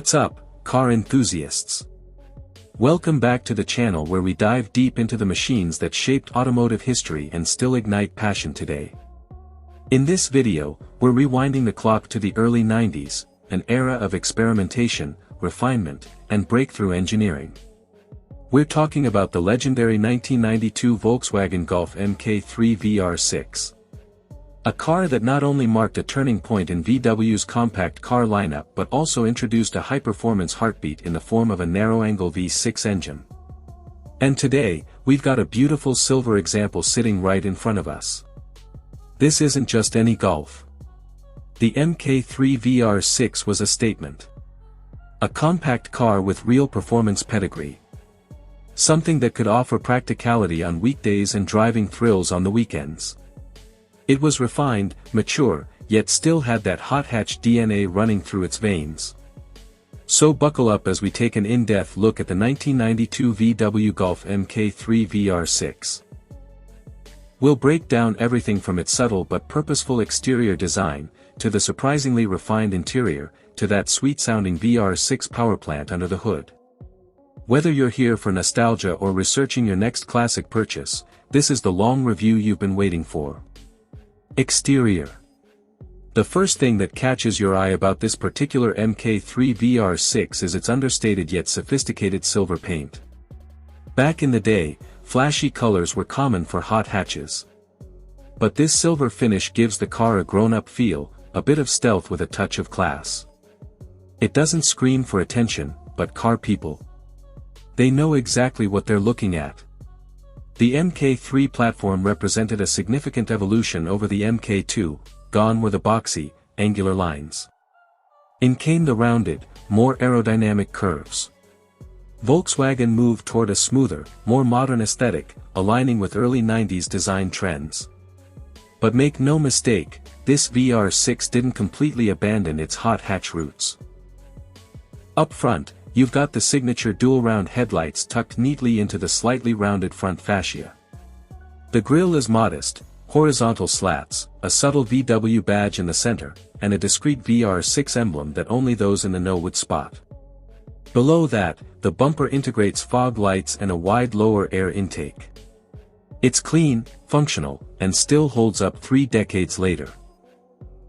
What's up, car enthusiasts? Welcome back to the channel where we dive deep into the machines that shaped automotive history and still ignite passion today. In this video, we're rewinding the clock to the early 90s, an era of experimentation, refinement, and breakthrough engineering. We're talking about the legendary 1992 Volkswagen Golf Mk3 VR6. A car that not only marked a turning point in VW's compact car lineup but also introduced a high-performance heartbeat in the form of a narrow-angle V6 engine. And today, we've got a beautiful silver example sitting right in front of us. This isn't just any Golf. The Mk3 VR6 was a statement. A compact car with real performance pedigree. Something that could offer practicality on weekdays and driving thrills on the weekends. It was refined, mature, yet still had that hot hatch DNA running through its veins. So buckle up as we take an in-depth look at the 1992 VW Golf Mk3 VR6. We'll break down everything from its subtle but purposeful exterior design, to the surprisingly refined interior, to that sweet-sounding VR6 powerplant under the hood. Whether you're here for nostalgia or researching your next classic purchase, this is the long review you've been waiting for. Exterior. The first thing that catches your eye about this particular Mk3 VR6 is its understated yet sophisticated silver paint. Back in the day, flashy colors were common for hot hatches. But this silver finish gives the car a grown-up feel, a bit of stealth with a touch of class. It doesn't scream for attention, but car people. They know exactly what they're looking at. The Mk3 platform represented a significant evolution over the Mk2, gone were the boxy, angular lines. In came the rounded, more aerodynamic curves. Volkswagen moved toward a smoother, more modern aesthetic, aligning with early 90s design trends. But make no mistake, this VR6 didn't completely abandon its hot hatch roots. Up front, you've got the signature dual-round headlights tucked neatly into the slightly rounded front fascia. The grille is modest, horizontal slats, a subtle VW badge in the center, and a discreet VR6 emblem that only those in the know would spot. Below that, the bumper integrates fog lights and a wide lower air intake. It's clean, functional, and still holds up 3 decades later.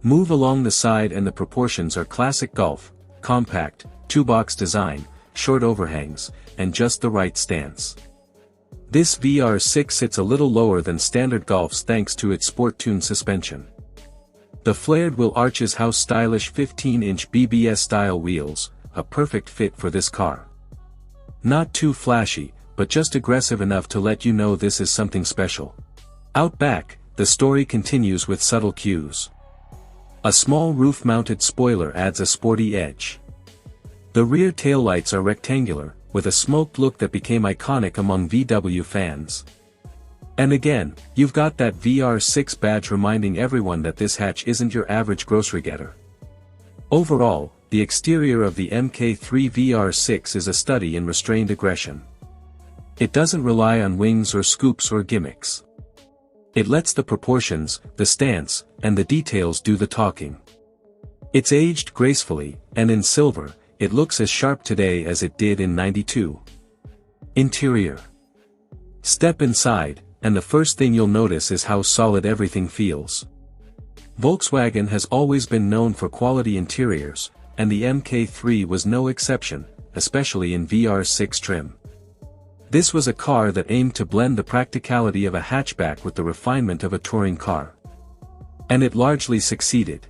Move along the side and the proportions are classic Golf, compact, two-box design, short overhangs, and just the right stance. This VR6 sits a little lower than standard Golfs thanks to its sport-tuned suspension. The flared wheel arches house stylish 15-inch BBS-style wheels, a perfect fit for this car. Not too flashy, but just aggressive enough to let you know this is something special. Out back, the story continues with subtle cues. A small roof-mounted spoiler adds a sporty edge. The rear taillights are rectangular, with a smoked look that became iconic among VW fans. And again, you've got that VR6 badge reminding everyone that this hatch isn't your average grocery getter. Overall, the exterior of the Mk3 VR6 is a study in restrained aggression. It doesn't rely on wings or scoops or gimmicks. It lets the proportions, the stance, and the details do the talking. It's aged gracefully, and in silver, it looks as sharp today as it did in '92. Interior. Step inside, and the first thing you'll notice is how solid everything feels. Volkswagen has always been known for quality interiors, and the Mk3 was no exception, especially in VR6 trim. This was a car that aimed to blend the practicality of a hatchback with the refinement of a touring car. And it largely succeeded.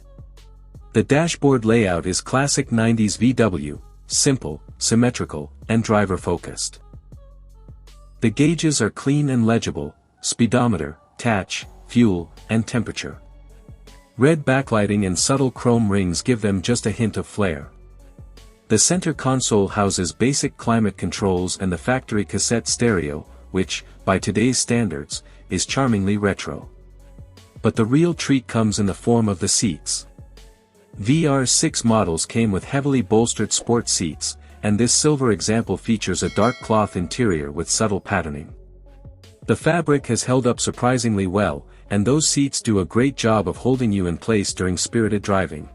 The dashboard layout is classic 90s VW, simple, symmetrical, and driver-focused. The gauges are clean and legible, speedometer, touch, fuel, and temperature. Red backlighting and subtle chrome rings give them just a hint of flair. The center console houses basic climate controls and the factory cassette stereo, which, by today's standards, is charmingly retro. But the real treat comes in the form of the seats. VR6 models came with heavily bolstered sport seats, and this silver example features a dark cloth interior with subtle patterning. The fabric has held up surprisingly well, and those seats do a great job of holding you in place during spirited driving.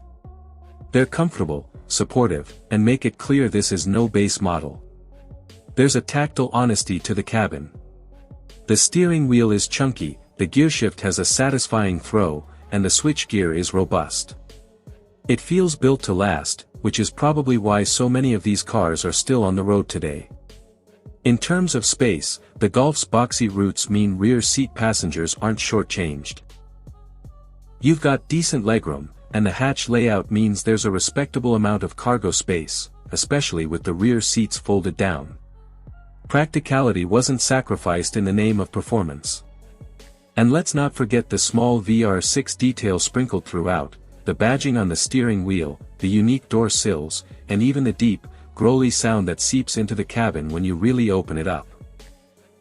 They're comfortable, supportive, and make it clear this is no base model. There's a tactile honesty to the cabin. The steering wheel is chunky, the gearshift has a satisfying throw, and the switchgear is robust. It feels built to last, which is probably why so many of these cars are still on the road today. In terms of space, the Golf's boxy roots mean rear seat passengers aren't shortchanged. You've got decent legroom, and the hatch layout means there's a respectable amount of cargo space, especially with the rear seats folded down. Practicality wasn't sacrificed in the name of performance. And let's not forget the small VR6 detail sprinkled throughout, the badging on the steering wheel, the unique door sills, and even the deep, growly sound that seeps into the cabin when you really open it up.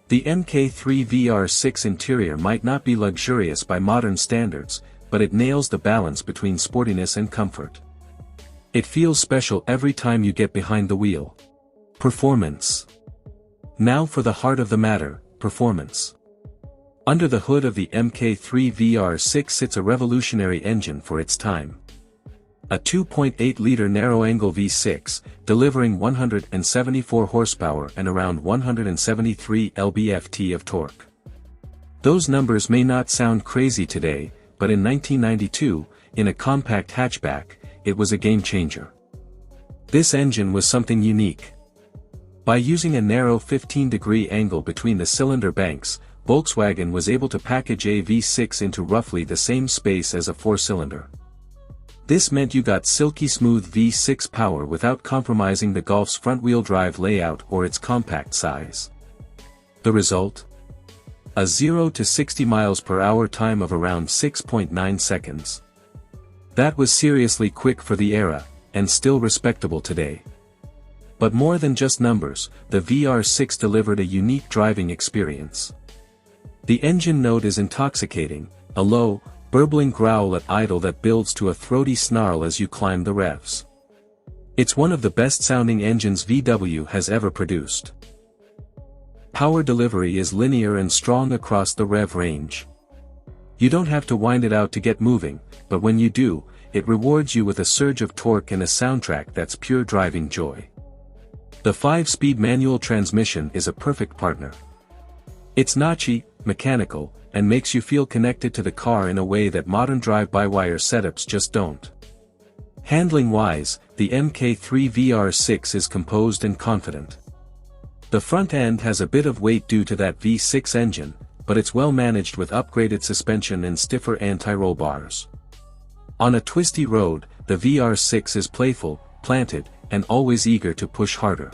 The Mk3 VR6 interior might not be luxurious by modern standards, but it nails the balance between sportiness and comfort. It feels special every time you get behind the wheel. Performance. Now for the heart of the matter, performance. Under the hood of the Mk3 VR6 sits a revolutionary engine for its time. A 2.8-liter narrow-angle V6, delivering 174 horsepower and around 173 lb-ft of torque. Those numbers may not sound crazy today, but in 1992, in a compact hatchback, it was a game-changer. This engine was something unique. By using a narrow 15-degree angle between the cylinder banks, Volkswagen was able to package a V6 into roughly the same space as a four-cylinder. This meant you got silky smooth V6 power without compromising the Golf's front-wheel drive layout or its compact size. The result? A 0 to 60 miles per hour time of around 6.9 seconds. That was seriously quick for the era, and still respectable today. But more than just numbers, the VR6 delivered a unique driving experience. The engine note is intoxicating, a low, burbling growl at idle that builds to a throaty snarl as you climb the revs. It's one of the best-sounding engines VW has ever produced. Power delivery is linear and strong across the rev range. You don't have to wind it out to get moving, but when you do, it rewards you with a surge of torque and a soundtrack that's pure driving joy. The 5-speed manual transmission is a perfect partner. It's notchy, mechanical, and makes you feel connected to the car in a way that modern drive-by-wire setups just don't. Handling-wise, the Mk3 VR6 is composed and confident. The front end has a bit of weight due to that V6 engine, but it's well managed with upgraded suspension and stiffer anti-roll bars. On a twisty road, the VR6 is playful, planted, and always eager to push harder.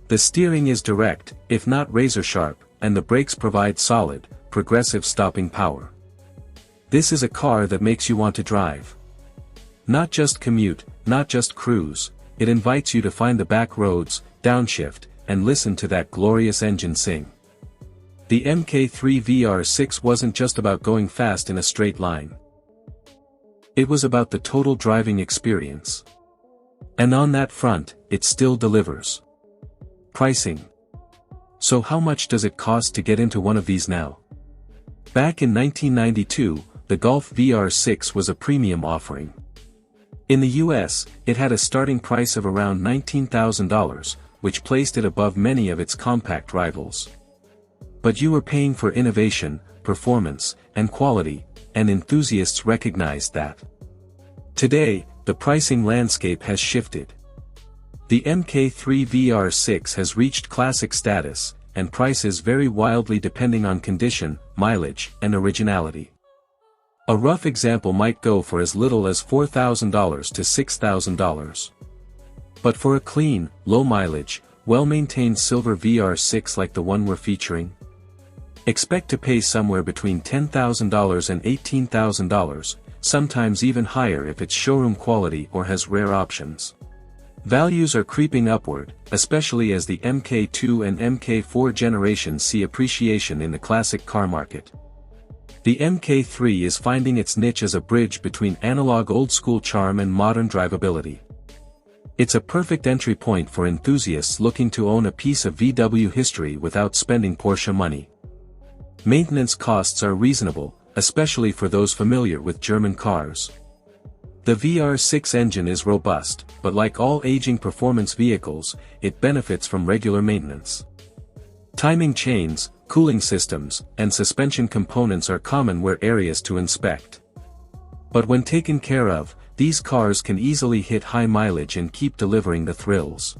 The steering is direct, if not razor-sharp, and the brakes provide solid, progressive stopping power. This is a car that makes you want to drive. Not just commute, not just cruise, it invites you to find the back roads, downshift, and listen to that glorious engine sing. The Mk3 VR6 wasn't just about going fast in a straight line. It was about the total driving experience. And on that front, it still delivers. Pricing. So how much does it cost to get into one of these now? Back in 1992, the Golf VR6 was a premium offering. In the US, it had a starting price of around $19,000, which placed it above many of its compact rivals. But you were paying for innovation, performance, and quality, and enthusiasts recognized that. Today, the pricing landscape has shifted. The Mk3 VR6 has reached classic status, and prices vary wildly depending on condition, mileage, and originality. A rough example might go for as little as $4,000 to $6,000. But for a clean, low-mileage, well-maintained silver VR6 like the one we're featuring, expect to pay somewhere between $10,000 and $18,000, sometimes even higher if it's showroom quality or has rare options. Values are creeping upward, especially as the Mk2 and Mk4 generations see appreciation in the classic car market. The Mk3 is finding its niche as a bridge between analog old-school charm and modern drivability. It's a perfect entry point for enthusiasts looking to own a piece of VW history without spending Porsche money. Maintenance costs are reasonable, especially for those familiar with German cars. The VR6 engine is robust, but like all aging performance vehicles, it benefits from regular maintenance. Timing chains, cooling systems, and suspension components are common areas to inspect. But when taken care of, these cars can easily hit high mileage and keep delivering the thrills.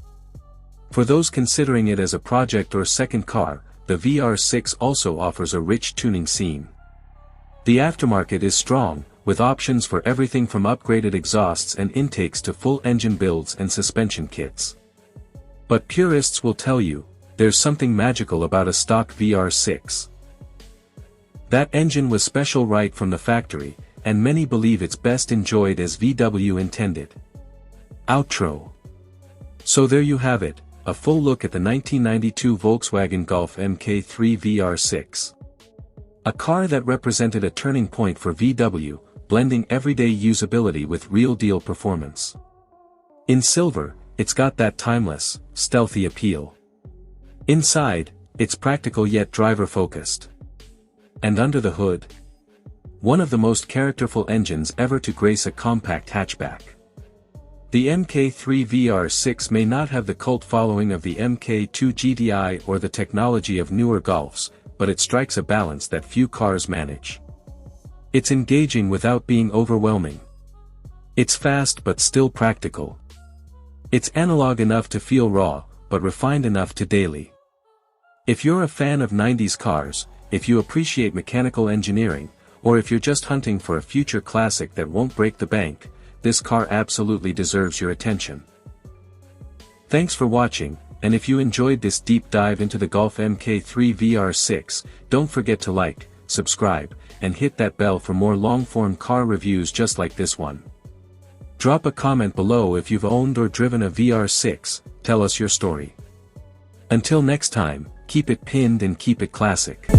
For those considering it as a project or second car, the VR6 also offers a rich tuning scene. The aftermarket is strong, with options for everything from upgraded exhausts and intakes to full engine builds and suspension kits. But purists will tell you, there's something magical about a stock VR6. That engine was special right from the factory, and many believe it's best enjoyed as VW intended. Outro. So there you have it, a full look at the 1992 Volkswagen Golf Mk3 VR6. A car that represented a turning point for VW, blending everyday usability with real-deal performance. In silver, it's got that timeless, stealthy appeal. Inside, it's practical yet driver-focused. And under the hood, one of the most characterful engines ever to grace a compact hatchback. The Mk3 VR6 may not have the cult following of the Mk2 GTI or the technology of newer Golfs, but it strikes a balance that few cars manage. It's engaging without being overwhelming. It's fast but still practical. It's analog enough to feel raw, but refined enough to daily. If you're a fan of 90s cars, if you appreciate mechanical engineering, or if you're just hunting for a future classic that won't break the bank, this car absolutely deserves your attention. Thanks for watching, and if you enjoyed this deep dive into the Golf Mk3 VR6, don't forget to like, subscribe, and hit that bell for more long-form car reviews just like this one. Drop a comment below if you've owned or driven a VR6, tell us your story. Until next time, keep it pinned and keep it classic.